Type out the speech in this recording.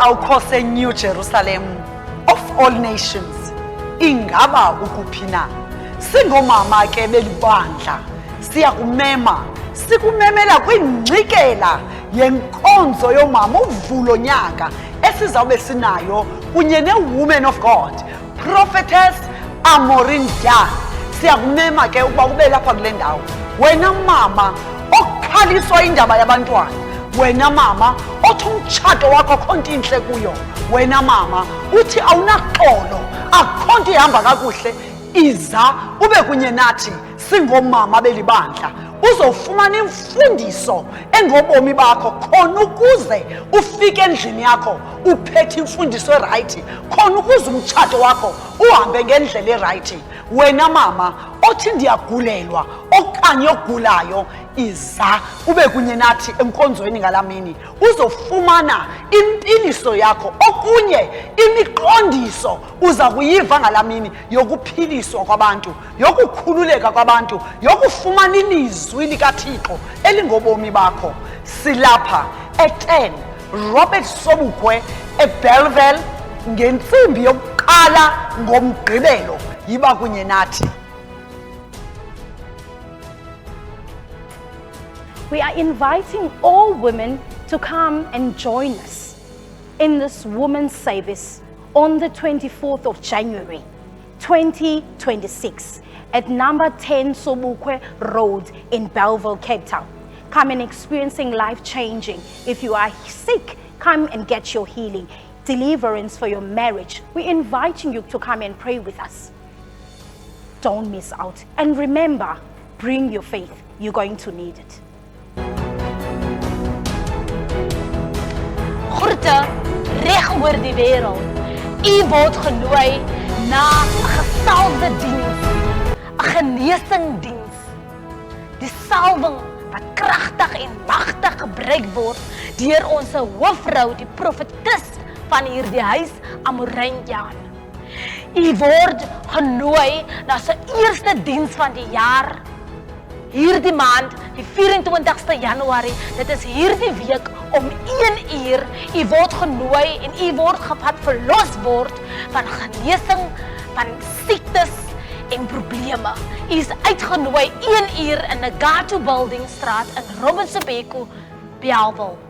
Uzawukho se-New Jerusalem of all nations. Ingaba ukuphi na? Singomama ke belibandla, siyakumema, sikumemela kwingxikela yenkonzo yomama uvulo nyaka esizawube sinayo kunye ne-Woman of God, Prophetess Amorin Dyan. Siyakumema ke ukuba ube lapha kule ndawo. Wena mama okukhaliswa indaba yabantwana, wena mama othi umtshato wakho khonto inhle kuyo, wena mama uthi awunaxolo, akho nto ihamba kakuhle, iza ube kunye nathi singomama belibandla. Uzofumana imfundiso engobomi bakho khona ukuze ufike endlini yakho uphethe imfundiso erayithi, khona ukuze umtshato wakho uhambe ngendlela erayithi. Wena mama othi ndiyagulelwa okanye ogulayo, iza ube kunye nathi enkonzweni ngalamini. Uzofumana impiliso yakho, okunye imiqondiso uza kuyiva ngalamini yokuphiliswa kwabantu, yokukhululeka kwabantu, yokufumana ilizwi likaThixo elingobomi bakho. Silapha e-10 Robert Sobukwe eBellville ngentsimbi yokuqala ngomgqibelo. Yiba kunye nathi. We are inviting all women to come and join us in this women's service on the 24th of January 2026 at number 10 Sobukwe Road in Bellville, Cape Town. Come and experiencing life-changing. If you are sick, come and get your healing, deliverance for your marriage. We're inviting you to come and pray with us. Don't miss out. And remember, bring your faith. You're going to need it. Groete reg oor die wêreld. U word genooi na 'n gesalfde diens, 'n geneesingsdiens. Die salwing wat kragtig en magtig gebruik word deur ons hoofvrou, die profetes van hierdie huis, Amorin Dyan. U word genooi na sy eerste diens van die jaar. Hierdie maand, die 24ste Januarie, dit is hierdie week om 1 uur. U word genooi en u word gevat verlos word van genesing, van siektes en probleme. U is uitgenooi 1 uur in die Gato Building straat in Robinson Beko, Bellville.